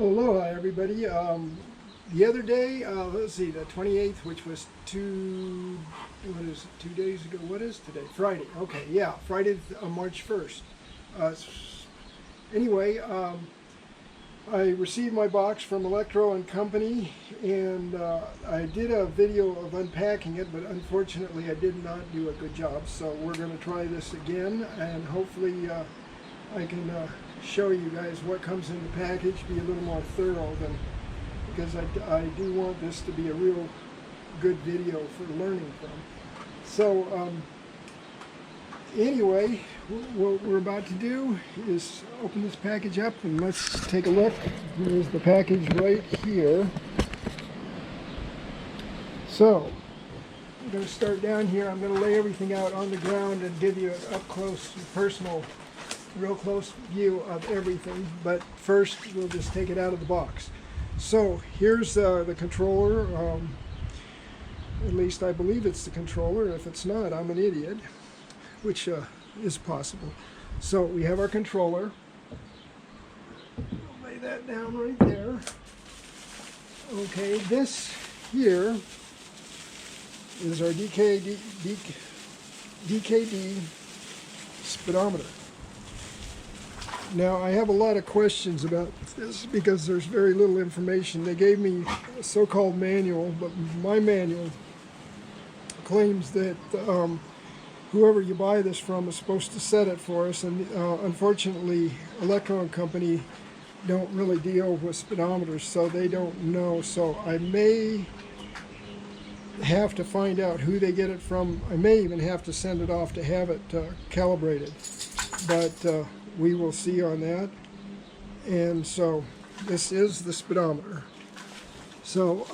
Aloha, everybody. The other day, let's see, the 28th, which was 2 days ago? What is today? Friday. Okay, yeah, Friday, March 1st. Anyway, I received my box from Electro & Company, and I did a video of unpacking it, but unfortunately I did not do a good job. So we're going to try this again, and hopefully I can show you guys what comes in the package, be a little more thorough than, because I do want this to be a real good video for learning from. So anyway, what we're about to do is open this package up and let's take a look. Here's the package right here. So I'm going to start down here. I'm going to lay everything out on the ground and give you an up close, personal, real close view of everything. But first we'll just take it out of the box. So here's the controller. At least I believe it's the controller. If it's not, I'm an idiot, which is possible. So we have our controller. I'll lay that down right there. Okay, this here is our DKD speedometer. Now I have a lot of questions about this because there's very little information. They gave me a so-called manual, but my manual claims that whoever you buy this from is supposed to set it for us, and unfortunately Electro & Company don't really deal with speedometers, so they don't know. So I may have to find out who they get it from. I may even have to send it off to have it calibrated, but we will see on that. And so this is the speedometer. So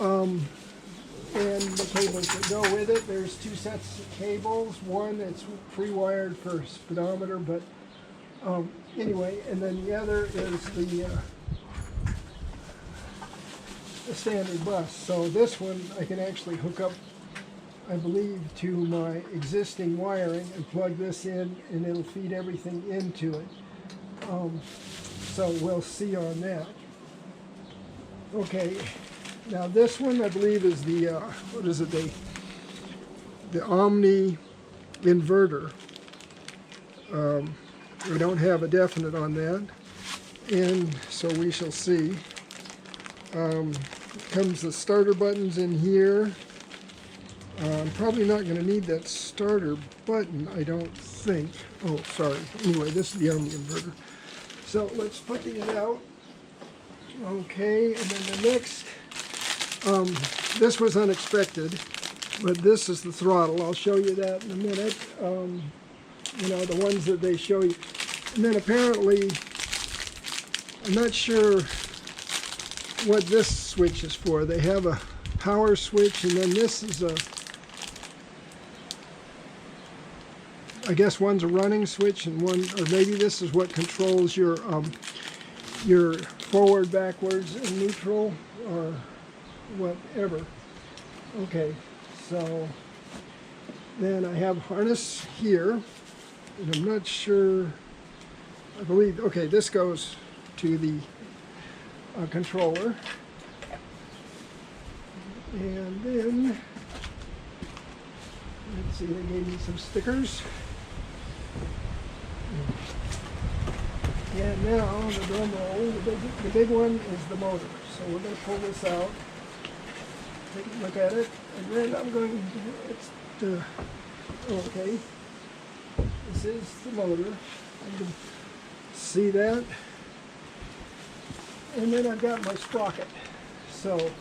and the cables that go with it, there's two sets of cables. One that's pre-wired for speedometer, but anyway, and then the other is the standard bus. So this one I can actually hook up, I believe, to my existing wiring and plug this in, and it'll feed everything into it. So we'll see on that. Okay, now this one I believe is the what is it? The Omni inverter. We don't have a definite on that, and so we shall see. Comes the starter buttons in here. I'm probably not going to need that starter button, I don't think. Oh, sorry. Anyway, this is the Omni inverter. So let's put these out. Okay, and then the next, this was unexpected, but this is the throttle. I'll show you that in a minute. You know, the ones that they show you. And then apparently, I'm not sure what this switch is for. They have a power switch, and then this is a, I guess one's a running switch, and one, or maybe this is what controls your forward, backwards, and neutral, or whatever. Okay, so then I have harness here, and I'm not sure, I believe, okay, this goes to the controller. And then, let's see, they gave me some stickers. And now, the drum roll, the big one is the motor. So we're going to pull this out, take a look at it, and then I'm going to, okay, this is the motor. You can see that. And then I've got my sprocket. So,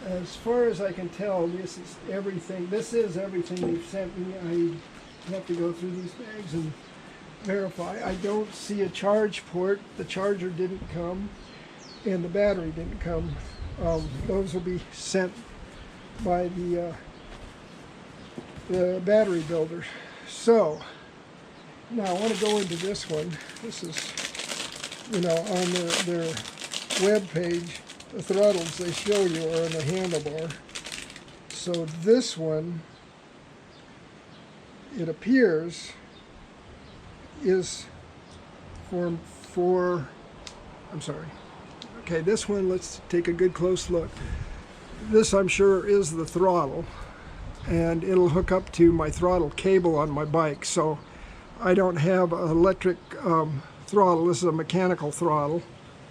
as far as I can tell, this is everything. This is everything they've sent me. I have to go through these bags and verify. I don't see a charge port. The charger didn't come, and the battery didn't come. Those will be sent by the battery builder. So now I want to go into this one. This is, you know, on their web page. The throttles they show you are on the handlebar. So this one, it appears, is for I'm sorry, Okay, this one, let's take a good close look. This, I'm sure, is the throttle, and it'll hook up to my throttle cable on my bike. So I don't have an electric throttle. This is a mechanical throttle,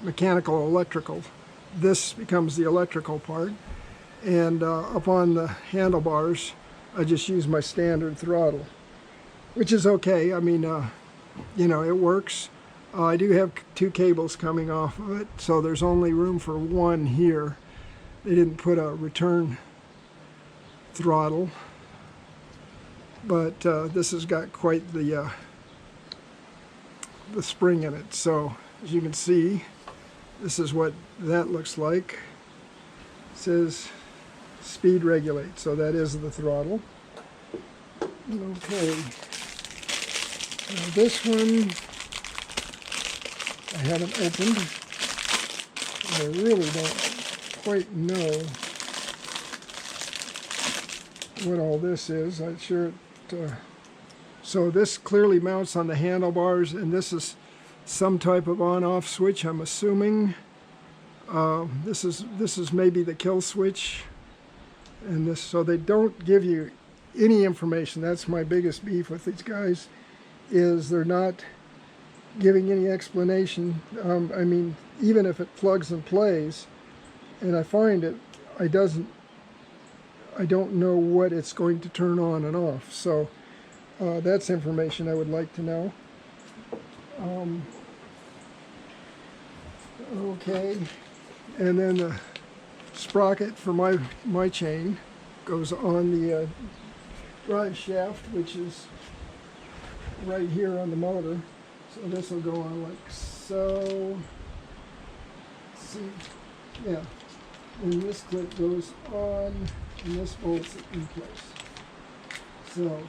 mechanical electrical. This becomes the electrical part. And up on the handlebars, I just use my standard throttle, which is okay. I mean, you know, it works. I do have 2 cables coming off of it, so there's only room for 1 here. They didn't put a return throttle, but this has got quite the spring in it. So as you can see, this is what that looks like. It says speed regulate, so that is the throttle. Okay, now this one I haven't opened. I really don't quite know what all this is. I'm sure it, so this clearly mounts on the handlebars, and this is some type of on-off switch, I'm assuming. This is maybe the kill switch, and this, so they don't give you any information. That's my biggest beef with these guys, is they're not giving any explanation. I mean, even if it plugs and plays, and I find it, I don't know what it's going to turn on and off. So that's information I would like to know. Okay, and then the sprocket for my chain goes on the drive shaft, which is right here on the motor. So this will go on like so. Let's see, yeah. And this clip goes on, and this bolts it in place. So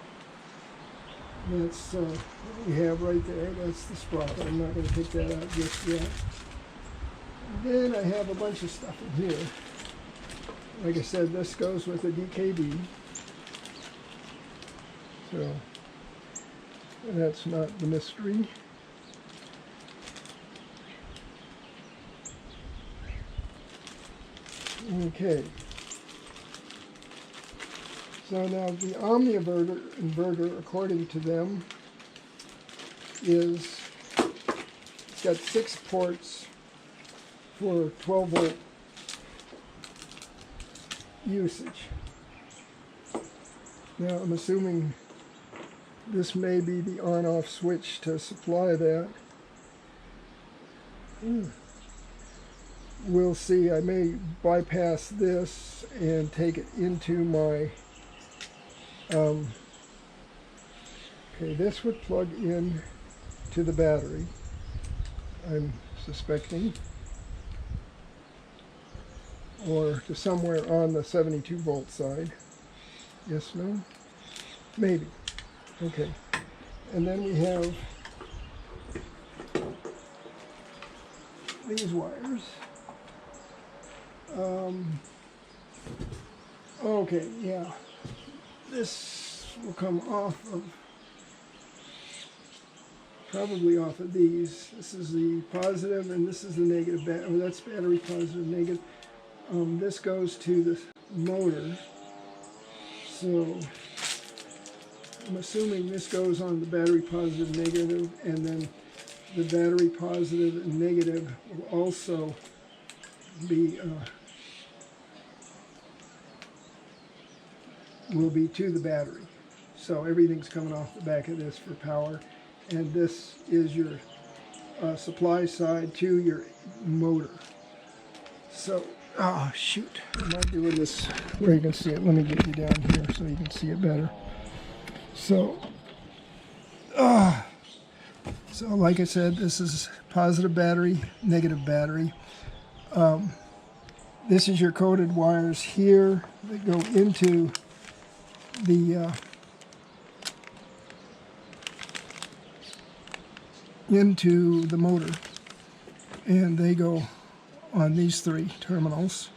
that's what we have right there. That's the sprocket. I'm not going to take that out just yet. Then I have a bunch of stuff in here. Like I said, this goes with a DKB. So that's not the mystery. Okay. So now the Omni inverter, according to them, it's got 6 ports for 12 volt usage. Now I'm assuming this may be the on-off switch to supply that. We'll see. I may bypass this and take it into my okay, this would plug in to the battery, I'm suspecting, or to somewhere on the 72 volt side. Yes, no? Maybe. Okay. And then we have these wires. Okay, yeah. This will come off of, probably off of these. This is the positive and this is the negative. Oh, that's battery positive, negative. This goes to the motor. So I'm assuming this goes on the battery positive, negative, and then the battery positive and negative will also be to the battery. So everything's coming off the back of this for power, and this is your supply side to your motor. So, oh shoot, I'm not doing this where you can see it. Let me get you down here so you can see it better. So, so like I said, this is positive battery, negative battery. This is your coated wires here that go into the motor, and they go on these 3 terminals,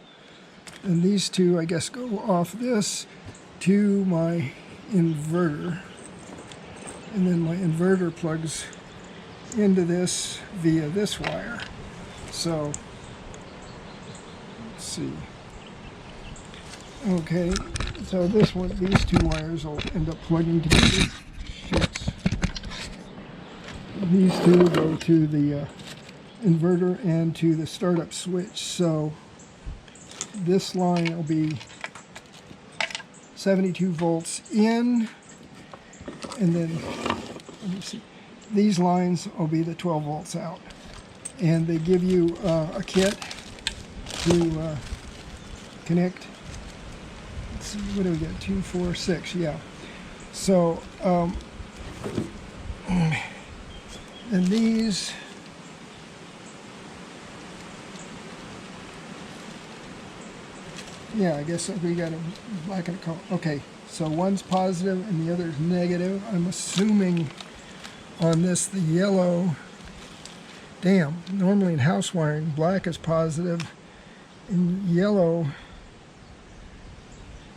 and these 2 I guess go off this to my inverter, and then my inverter plugs into this via this wire. So let's see. Okay, so this one, these two wires will end up plugging together. Shoots. These two go to the inverter and to the startup switch. So this line will be 72 volts in, and then let me see. These lines will be the 12 volts out. And they give you a kit to connect. Let's see, what do we get? 2, 4, 6, yeah. So, and these, yeah, I guess we got a black and a color. Okay, so one's positive and the other's negative. I'm assuming on this the yellow, damn, normally in house wiring, black is positive, and yellow,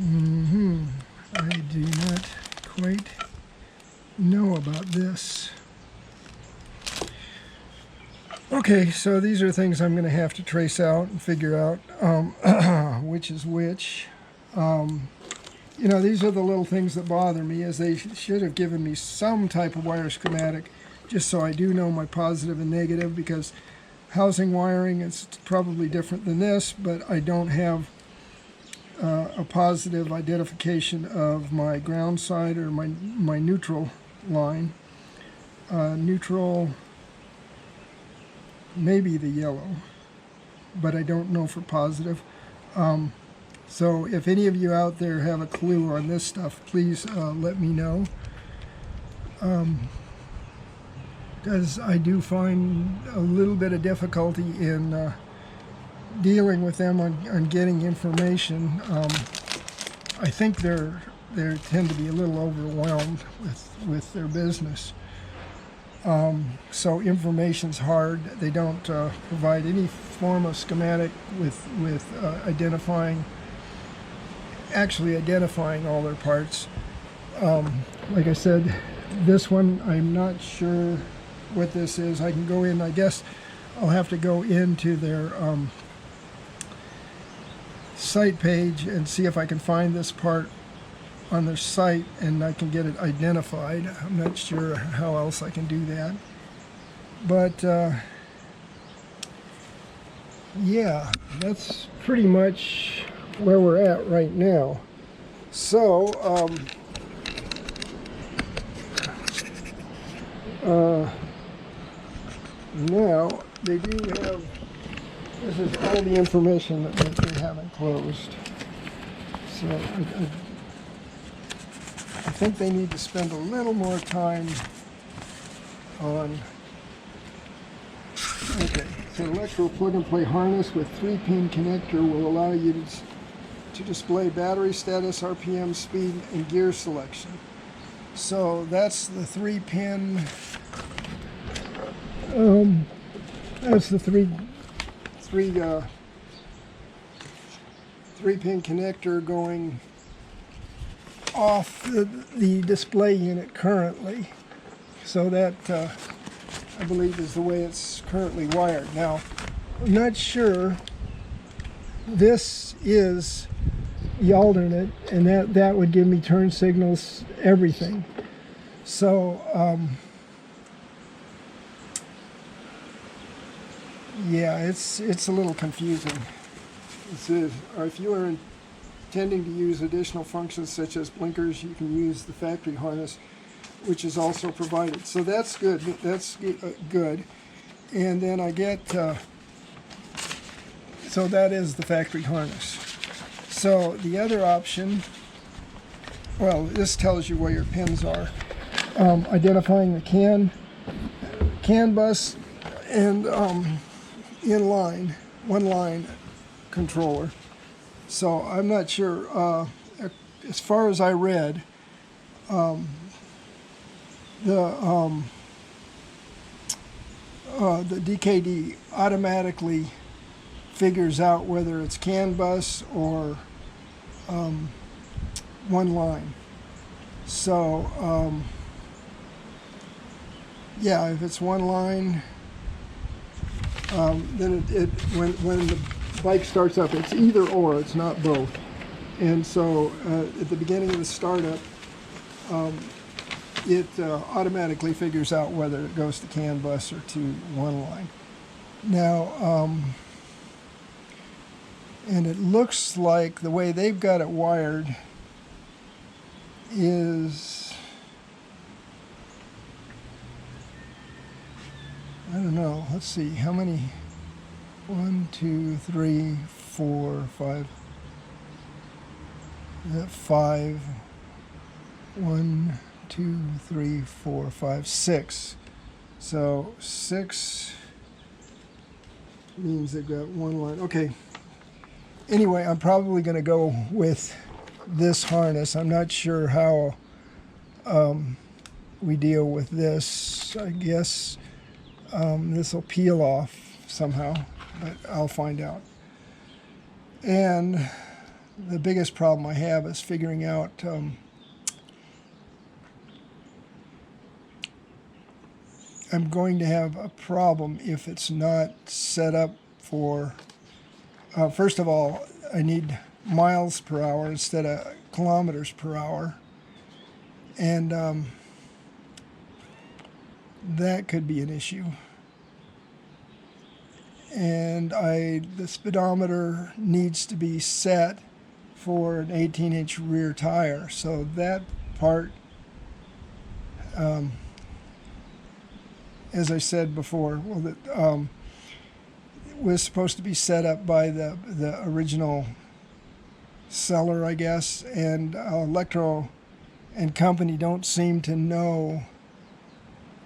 I do not quite know about this. Okay, so these are things I'm going to have to trace out and figure out which is which. You know, these are the little things that bother me, is they should have given me some type of wire schematic just so I do know my positive and negative, because housing wiring is probably different than this, but I don't have a positive identification of my ground side or my neutral line. Neutral, maybe the yellow, but I don't know for positive. So if any of you out there have a clue on this stuff, please let me know. Because I do find a little bit of difficulty in dealing with them on getting information. I think they tend to be a little overwhelmed with their business. So information's hard. They don't provide any form of schematic with actually identifying all their parts. Like I said, this one, I'm not sure what this is. I can go in, I guess I'll have to go into their site page and see if I can find this part on their site and I can get it identified. I'm not sure how else I can do that. But yeah, that's pretty much where we're at right now. So now they do have, this is all the information that they haven't closed. So I think they need to spend a little more time on, okay, so electro plug-and-play harness with 3-pin connector will allow you to display battery status, RPM, speed, and gear selection. So that's the 3-pin, that's the three-pin connector going off the display unit currently. So that I believe is the way it's currently wired. Now, I'm not sure. This is the alternate, and that would give me turn signals, everything. So yeah, it's a little confusing. If you are intending to use additional functions such as blinkers, you can use the factory harness, which is also provided. So that's good. That's good. And then I get, so that is the factory harness. So the other option, well, this tells you where your pins are. Identifying the CAN bus and inline, one line controller. So I'm not sure, as far as I read, the DKD automatically figures out whether it's CAN bus or one line. So yeah, if it's one line, then when the bike starts up. It's either or, it's not both. And so at the beginning of the startup, it automatically figures out whether it goes to CAN bus or to one line. Now, and it looks like the way they've got it wired is, I don't know, let's see, how many? 1, 2, 3, 4, 5. Is that 5? 1, 2, 3, 4, 5, 6. So 6 means they've got one line. Okay. Anyway, I'm probably going to go with this harness. I'm not sure how we deal with this. I guess this will peel off somehow, but I'll find out. And the biggest problem I have is figuring out I'm going to have a problem if it's not set up for, first of all, I need miles per hour instead of kilometers per hour. And that could be an issue. And the speedometer needs to be set for an 18-inch rear tire. So that part, as I said before, was supposed to be set up by the original seller, I guess, and Electro and company don't seem to know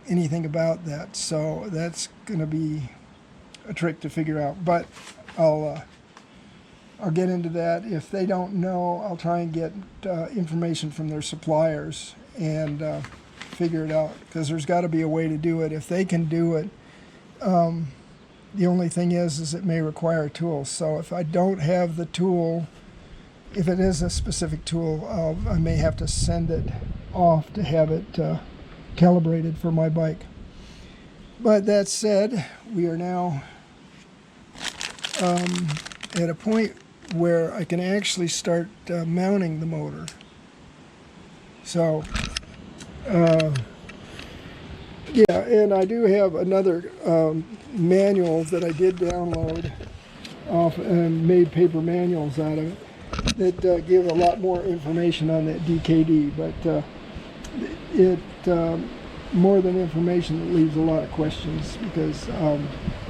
anything about that. So that's going to be a trick to figure out. But I'll get into that. If they don't know, I'll try and get information from their suppliers and figure it out, because there's got to be a way to do it. If they can do it, the only thing is it may require a tool. So if I don't have the tool, if it is a specific tool, I may have to send it off to have it calibrated for my bike. But that said, we are now at a point where I can actually start mounting the motor. So yeah, and I do have another manual that I did download off and made paper manuals out of it that give a lot more information on that DKD, but it more than information, it leaves a lot of questions, because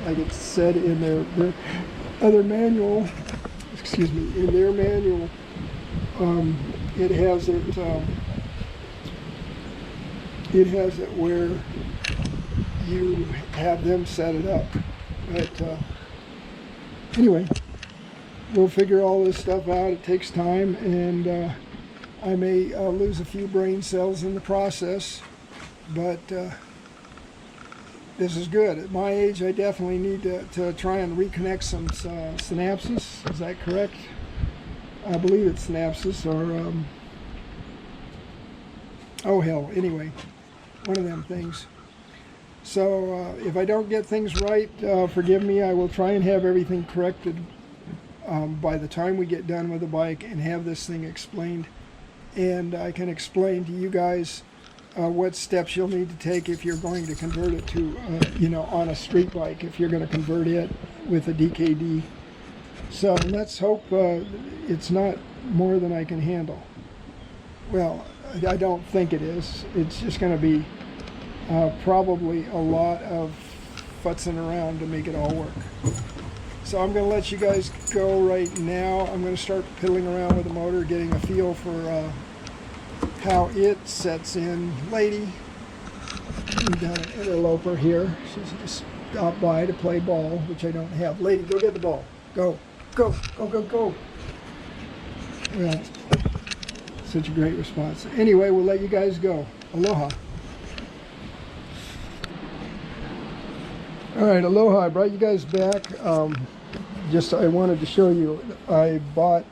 like it said in their other manual, excuse me, in their manual, it has it where you have them set it up. But anyway, we'll figure all this stuff out. It takes time, and I may lose a few brain cells in the process, but this is good. At my age, I definitely need to try and reconnect some synapses. Is that correct? I believe it's synapses, or oh hell, anyway, one of them things. So if I don't get things right, forgive me. I will try and have everything corrected by the time we get done with the bike and have this thing explained. And I can explain to you guys what steps you'll need to take if you're going to convert it to, on a street bike, if you're going to convert it with a DKD. So let's hope it's not more than I can handle. Well, I don't think it is. It's just going to be probably a lot of futzing around to make it all work. So I'm going to let you guys go right now. I'm going to start piddling around with the motor, getting a feel for how it sets in. Lady, we've got an interloper here. She's just stopped by to play ball, which I don't have. Lady, go get the ball. Go, go, go, go, go. Well, such a great response. Anyway, we'll let you guys go. Aloha. All right, aloha. I brought you guys back. I wanted to show you. I bought,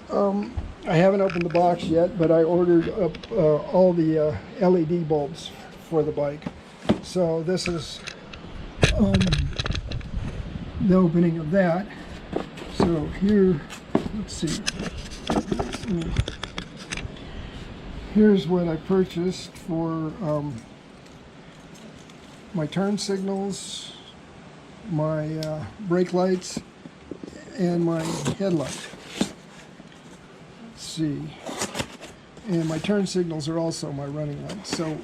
I haven't opened the box yet, but I ordered up all the LED bulbs for the bike. So this is the opening of that. So here, let's see. Here's what I purchased for my turn signals, my brake lights, and my headlight. Let's see. And my turn signals are also my running lights. So,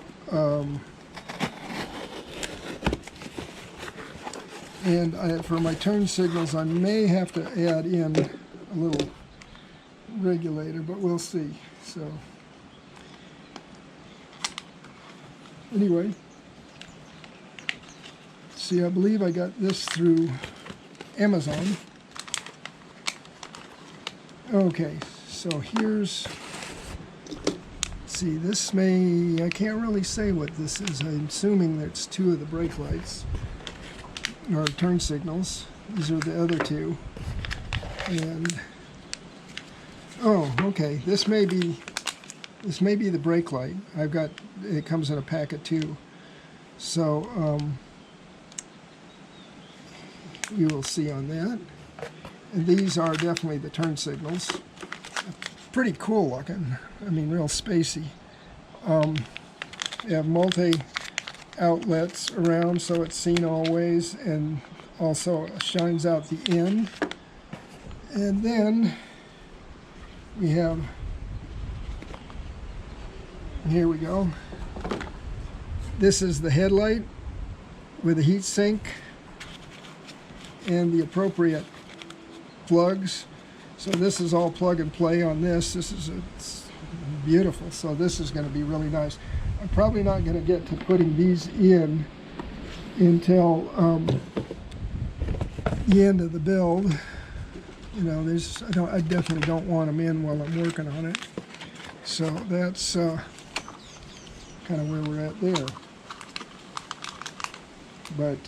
for my turn signals, I may have to add in a little regulator, but we'll see. So, anyway, see, I believe I got this through Amazon. Okay, so here's, see, this may, I can't really say what this is. I'm assuming that's two of the brake lights, or turn signals. These are the other two. And, oh, okay, this may be the brake light. I've got, it comes in a pack of two. So, you will see on that. And these are definitely the turn signals. Pretty cool looking. I mean, real spacey. They have multi-outlets around, so it's seen always, and also shines out the end. And then we have, here we go. This is the headlight with a heat sink and the appropriate plugs. So this is all plug and play on this. It's beautiful. So this is going to be really nice. I'm probably not going to get to putting these in until the end of the build. You know, I definitely don't want them in while I'm working on it. So that's kind of where we're at there. But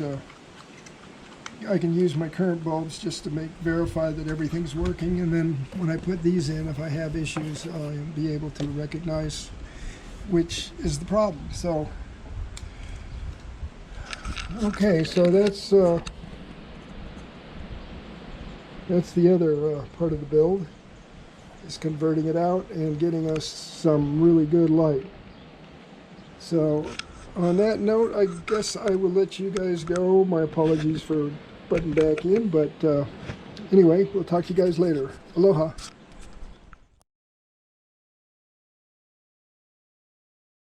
I can use my current bulbs just to verify that everything's working, and then when I put these in, if I have issues, I'll be able to recognize which is the problem. So, okay, so that's the other part of the build, is converting it out and getting us some really good light. So, on that note, I guess I will let you guys go. My apologies for butting back in, but anyway, we'll talk to you guys later. Aloha.